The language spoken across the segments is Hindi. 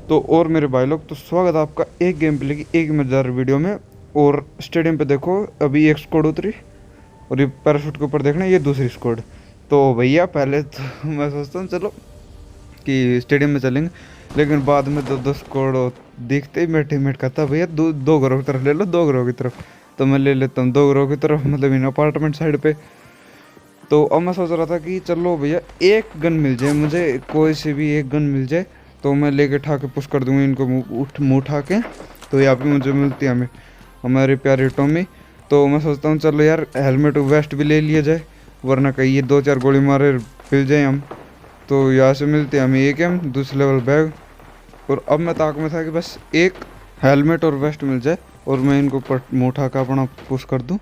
तो और मेरे भाई लोग, तो स्वागत है आपका एक गेम प्ले की एक मजेदार वीडियो में। और स्टेडियम पे देखो, अभी एक स्क्वाड उतरी और ये पैराशूट के ऊपर देखना, ये दूसरी स्क्वाड। तो भैया पहले तो मैं सोचता हूँ चलो कि स्टेडियम में चलेंगे, लेकिन बाद में दो दो स्क्वाड देखते ही मैं टीममेट कहता भैया दो दो घरों की तरफ ले लो, दो घरों की तरफ। तो मैं ले लेता हूँ दो घरों की तरफ, मतलब इन अपार्टमेंट साइड पे। तो अब मैं सोच रहा था कि चलो भैया एक गन मिल जाए मुझे, कोई सी भी एक गन मिल जाए तो मैं लेके उठा के पुश कर दूंगी इनको, मुँह उठा के। तो यहाँ पे मुझे मिलती है हमें हमारी प्यारी टॉमी। तो मैं सोचता हूँ चलो यार हेलमेट वेस्ट भी ले लिया जाए, वरना कहीं ये दो चार गोली मारे पिल जाए हम। तो यहाँ से मिलते हैं हमें एक एम दूसरे लेवल बैग। और अब मैं ताक में था कि बस एक हेलमेट और वेस्ट मिल जाए और मैं इनको मुँह उठा के अपना पुश कर दूँ।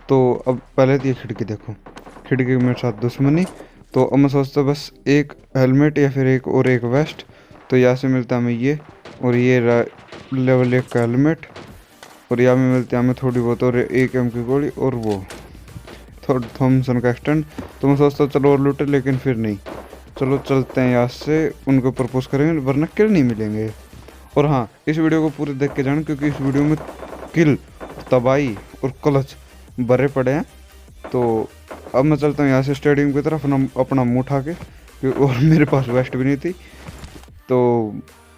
तो अब पहले तो ये खिड़की देखो, खिड़की के मेरे साथ दुश्मनी। तो अब मैं सोचता हूँ बस एक हेलमेट या फिर एक और एक वेस्ट। तो यहाँ से मिलता है हमें ये, और ये लेवल 1 का हेलमेट। और यहाँ में मिलती है हमें थोड़ी बहुत और एक एम की गोली और वो थोड़ा थॉमसन का एक्सटेंड। तो मैं सोचता हूँ चलो और लूटे, लेकिन फिर नहीं, चलो चलते हैं यहाँ से, उनके ऊपर पोस्ट करेंगे वरना किल नहीं मिलेंगे। और हाँ, इस वीडियो को पूरे देख के जाना, क्योंकि इस वीडियो में किल, तबाही और क्लच भरे पड़े हैं। तो अब मैं चलता हूँ यहाँ से स्टेडियम की तरफ अपना मुँह उठा के, और मेरे पास वेस्ट भी नहीं थी। तो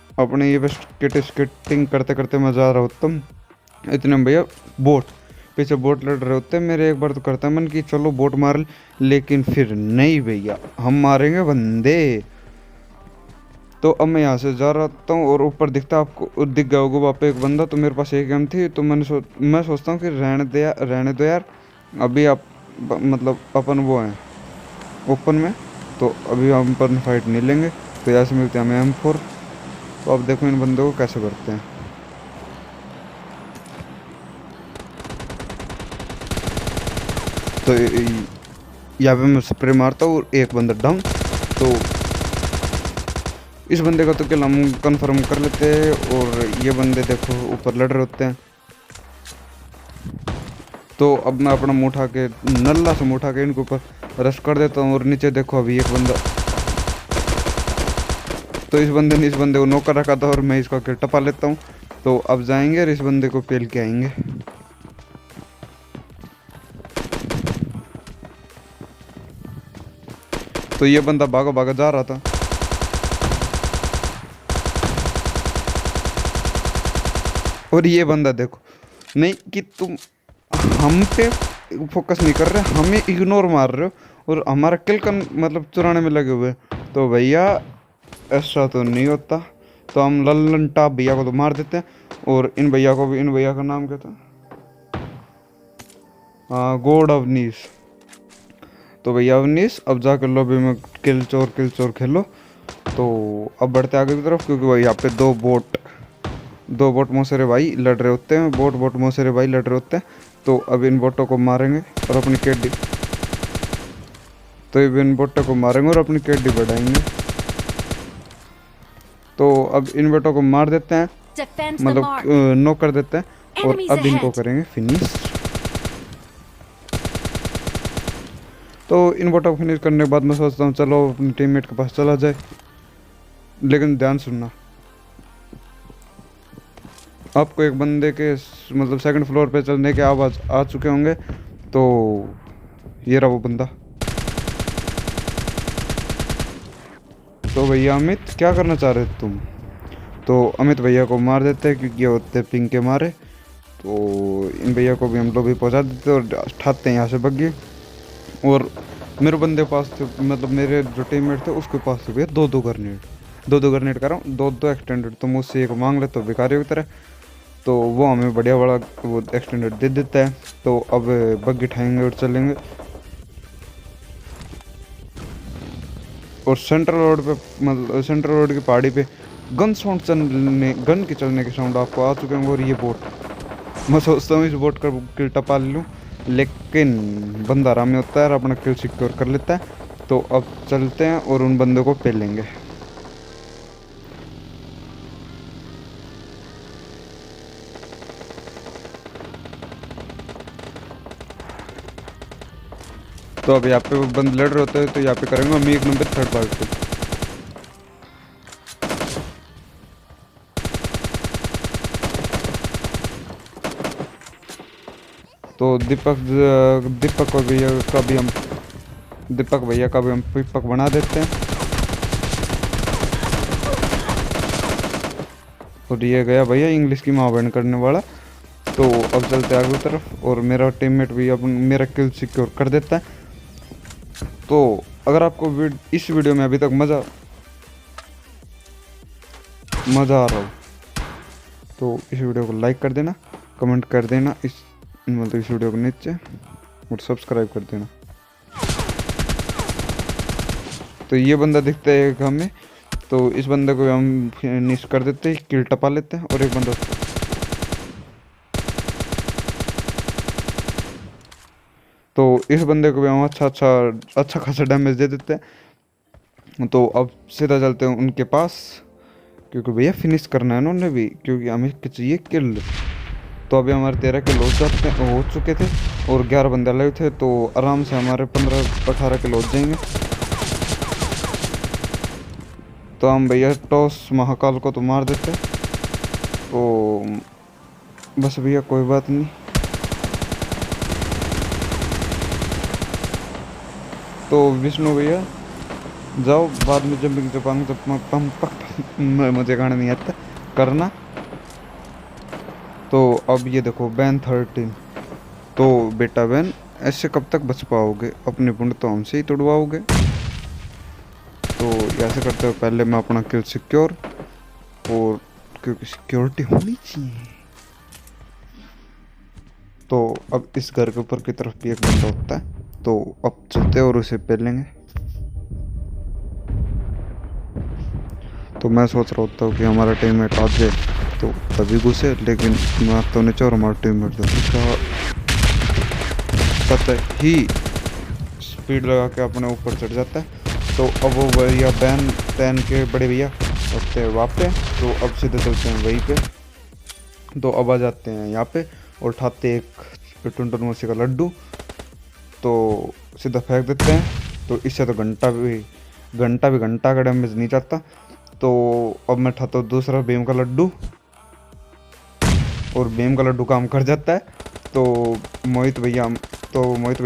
अपने ये बस स्केटिंग करते करते मैं जा रहा होता हूँ। इतने में भैया बोट, पीछे बोट लड़ रहे होते हैं मेरे। एक बार तो करता है मन कि चलो बोट मार ले, लेकिन फिर नहीं भैया, हम मारेंगे बंदे। तो अब मैं यहाँ से जा रहा हूँ और ऊपर दिखता आपको, दिख गया होगा वहाँ पे एक बंदा। तो मेरे पास एक गेम थी, तो मैं सोचता हूँ कि रहने दो यार, अभी आप मतलब अपन वो हैं ओपन में, तो अभी हम अपन फाइट नहीं लेंगे। तो यहाँ से मिलते हैं हमें M4। तो अब देखो इन बंदों को कैसे करते हैं। तो यहाँ पे मैं स्प्रे मारता हूँ और एक बंदा डाउन। तो इस बंदे का तो किल हम कंफर्म कर लेते हैं। और ये बंदे देखो ऊपर लड़ रहे होते हैं। तो अब मैं अपना मुँह उठा के, नल्ला से मुँह उठा के इनके ऊपर रश कर देता हूँ। और नीचे देखो अभी एक बंदा, तो इस बंदे ने इस बंदे को नॉक कर रखा था और मैं इसका किल टपा लेता हूँ। तो अब जाएंगे और इस बंदे को पेल के आएंगे। तो ये बंदा भागा भागा जा रहा था, और ये बंदा देखो नहीं कि तुम हम पे फोकस नहीं कर रहे, हमें इग्नोर मार रहे हो और हमारा किल का मतलब चुराने में लगे हुए। तो भैया ऐसा तो नहीं होता। तो हम लल्लन टाप भैया को तो मार देते हैं, और इन भैया को भी, इन भैया का नाम क्या था, हाँ गॉड अवनीश। तो भैया अवनीश अब जाकर लॉबी में किल चोर खेलो। तो अब बढ़ते आगे की तरफ, क्योंकि भाई यहाँ पे दो बोट मौसेरे भाई लड़ रहे होते हैं, बोट मौसेरे भाई लड़ रहे होते हैं। तो अब इन बोटों को मारेंगे और अपनी केडी, तो अब इन बोटों को मारेंगे और अपनी केडी बढ़ाएंगे। तो अब इन बोटों को मार देते हैं, मतलब नॉक कर देते हैं, और अब इनको करेंगे फिनिश। तो इन बोटों को फिनिश करने के बाद मैं सोचता हूँ चलो अपने टीममेट के पास चला जाए। लेकिन ध्यान सुनना, आपको एक बंदे के मतलब सेकंड फ्लोर पे चलने के आवाज़ आ चुके होंगे। तो ये रहा वो बंदा। तो भैया अमित क्या करना चाह रहे थे तुम? तो अमित भैया को मार देते हैं, क्योंकि ये होते पिंग के मारे। तो इन भैया को भी हम लोग भी पहुंचा देते और ठाते हैं यहाँ से बग्गी। और मेरे बंदे पास थे, मतलब मेरे जो टीममेट थे उसके पास थे भैया दो ग्रेनेड कर रहा हूँ, दो एक्सटेंडेड। तो मुझसे एक मांग ले तो भिखारी की तरह, तो वो हमें बढ़िया बड़ा वो एक्सटेंडेड दे देता है। तो अब बग्गी उठाएंगे और चलेंगे। और सेंट्रल रोड पे, मतलब सेंट्रल रोड की पहाड़ी पे गन की चलने के साउंड आपको आ चुके होंगे। और ये बोट, मैं सोचता हूँ इस बोट का किल टपा लूँ, लेकिन बंदा आराम में होता है और अपना किल सिक्योर कर लेता है। तो अब चलते हैं और उन बंदों को पेलेंगे। तो अब यहाँ पे वो बंद लड़ रहे होते हैं, तो यहाँ पे करेंगे हम 1 नंबर 3rd पार्टी। तो दीपक भैया का भी हम पिपक बना देते हैं। और ये गया भैया इंग्लिश की माँ बहन करने वाला। तो अब चलते आगे की तरफ और मेरा टीममेट भी अब मेरा किल सिक्योर कर देता है। तो अगर आपको इस वीडियो में अभी तक मज़ा आ रहा हो तो इस वीडियो को लाइक कर देना, कमेंट कर देना इस वीडियो को नीचे, और सब्सक्राइब कर देना। तो ये बंदा दिखता है एक हमें, तो इस बंदे को हम फिनिश कर देते हैं, किल टपा लेते हैं। और एक बंदा तो इस बंदे को भी हम अच्छा खासा डैमेज दे देते हैं। तो अब सीधा चलते हैं उनके पास, क्योंकि भैया फिनिश करना है ना उन्हें भी, क्योंकि हमें चाहिए किल। तो अभी हमारे 13 किल हो चुके थे और 11 बंदे अलग थे, तो आराम से हमारे 15-18 किल हो जाएंगे। तो हम भैया टॉस महाकाल को तो मार देते। तो बस भैया कोई बात नहीं। तो विष्णु भैया जाओ, बाद में जंपिंग जपांग मुझे गाना नहीं आता करना। तो अब ये देखो बैन 13। तो बेटा बैन ऐसे कब तक बच पाओगे, अपने पुण्य तो हमसे ही तोड़वाओगे। तो ऐसे करते हो पहले मैं अपना किल सिक्योर, और क्योंकि सिक्योरिटी होनी चाहिए। तो अब इस घर के ऊपर की तरफ भी एक बंदा होता है, तो अब चलते और उसे पेल लेंगे। तो मैं सोच रहा होता हूँ कि हमारा टीममेट आ जाए तो तभी घुसे, लेकिन मैं तो नीचे और हमारा टीममेट पता ही स्पीड लगा के अपने ऊपर चढ़ जाता है। तो अब वो भैया बैन 10 के बड़े भैया होते हैं वहाँ पे। तो अब सीधे चलते हैं वहीं पे। तो अब आ जाते हैं यहाँ पे और उठाते एक टुनटुन मौसी का लड्डू, तो सीधा फेंक देते हैं। तो इससे तो घंटा का डैमेज नहीं जाता। तो अब मैं उठाता हूँ दूसरा भीम का लड्डू, और भीम का लड्डू काम कर जाता है। तो मोहित भैया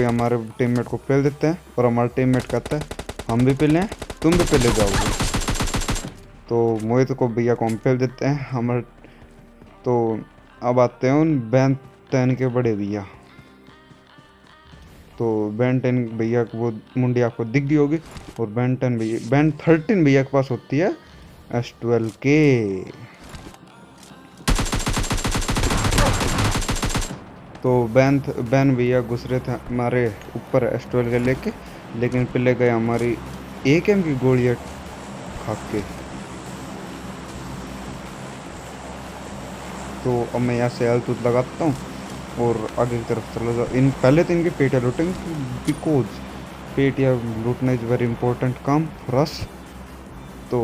हमारे टीममेट को पेल देते हैं, और हमारा टीममेट कहता है हम भी पेलें, तुम भी पेले जाओगे। तो मोहित को भैया को हम पेल देते हैं हमारे। तो अब आते हैं उन बैन 10 के बड़े भैया। तो बैन 10 भैया को वो मुंडी आपको दिख गई होगी, और बैन 13 भैया के पास होती है S12 के। तो बैन भैया घुस रहे थे हमारे ऊपर S12 के लेके, लेकिन पहले गए हमारी AKM की गोलियां खा के। तो अब मैं यहाँ से हेल्थ लगाता हूँ और आगे की तरफ चला जाओ। पहले तो इनके पेटियाँ लूटेंगे, बिकॉज पेटियाँ लूटना इज़ वेरी इंपॉर्टेंट काम फॉर अस। तो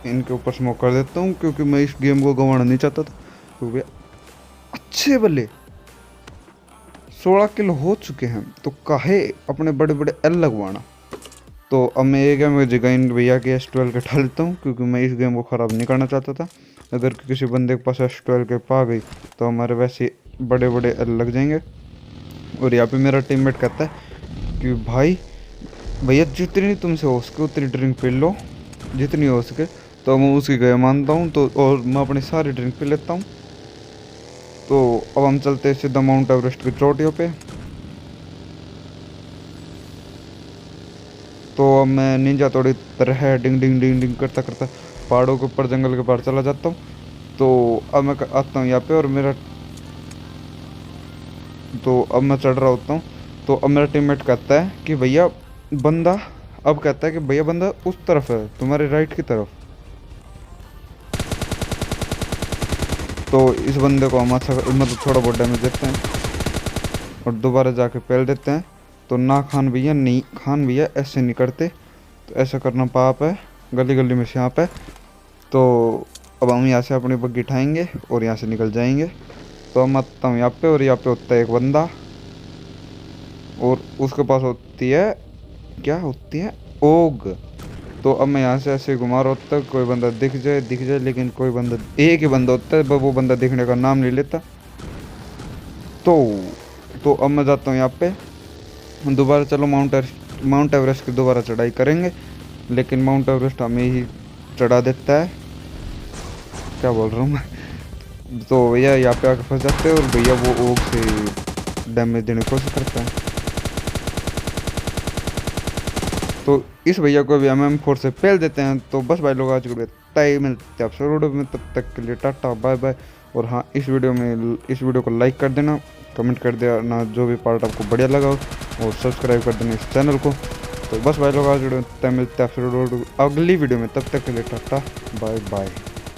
इनके ऊपर स्मोक कर देता हूँ, क्योंकि मैं इस गेम को गंवाना नहीं चाहता था। क्योंकि अच्छे बल्ले 16 किल हो चुके हैं, तो काहे अपने बड़े बड़े एल लगवाना। तो अब मैं ये गेम में जगह इन भैया के S12 के उठा लेता हूँ, क्योंकि मैं इस गेम को ख़राब नहीं करना चाहता था। अगर किसी बंदे के पास S12 के पा गई तो हमारे वैसे बड़े बड़े एल लग जाएंगे। और यहाँ पे मेरा टीममेट कहता है कि भाई भैया जितनी तुमसे हो सके उतनी ड्रिंक पी लो, जितनी हो सके। तो मैं उसकी गए मानता हूँ, तो और मैं अपनी सारी ड्रिंक पी लेता हूँ। तो अब हम चलते हैं सीधा माउंट एवरेस्ट की चोटियों पे। तो अब मैं निंजा थोड़ी तरह डिंग डिंग डिंग डिंग करता करता पहाड़ों के ऊपर, जंगल के पार चला जाता हूँ। तो अब मैं आता हूँ यहाँ पे, और अब मैं चढ़ रहा होता हूँ। तो अब मेरा टीममेट कहता है कि भैया बंदा बंदा उस तरफ है, तुम्हारे राइट की तरफ। तो इस बंदे को हम अच्छा मतलब थोड़ा बहुत डैमेज देते हैं और दोबारा जाके पेल देते हैं। तो ना खान भैया ऐसे नहीं करते, तो ऐसा करना पाप है, गली गली में सांप है। तो अब हम यहाँ से अपनी बग्गी उठाएंगे और यहाँ से निकल जाएंगे। तो हम आता हूँ यहाँ पे, और यहाँ पे होता है एक बंदा, और उसके पास होती है ओग। तो अब मैं यहाँ से ऐसे घुमा रहा होता है, कोई बंदा दिख जाए, लेकिन कोई बंदा एक ही बंदा होता है, वो बंदा दिखने का नाम नहीं लेता। तो तो अब मैं जाता हूँ यहाँ पे दोबारा। चलो माउंट एवरेस्ट की दोबारा चढ़ाई करेंगे, लेकिन माउंट एवरेस्ट हमें ही चढ़ा देता है। क्या बोल रहा हूँ मैं। तो भैया यहाँ पे आके फंस जाते हैं और भैया वो ओग से डैमेज देने की कोशिश करता है। तो इस भैया को भी MM4 से पेल देते हैं। तो बस भाई लोग, आज के लिए तय मिलते हैं आपसे वीडियो में, तब तक के लिए टाटा बाय बाय। और हाँ, इस वीडियो को लाइक कर देना, कमेंट कर देना जो भी पार्ट आपको बढ़िया लगा हो, और सब्सक्राइब कर देना इस चैनल को। तो बस भाई लोग, आज वीडियो में तय मिलते हैं आपसे अगली वीडियो में, तब तक के लिए टाटा बाय बाय।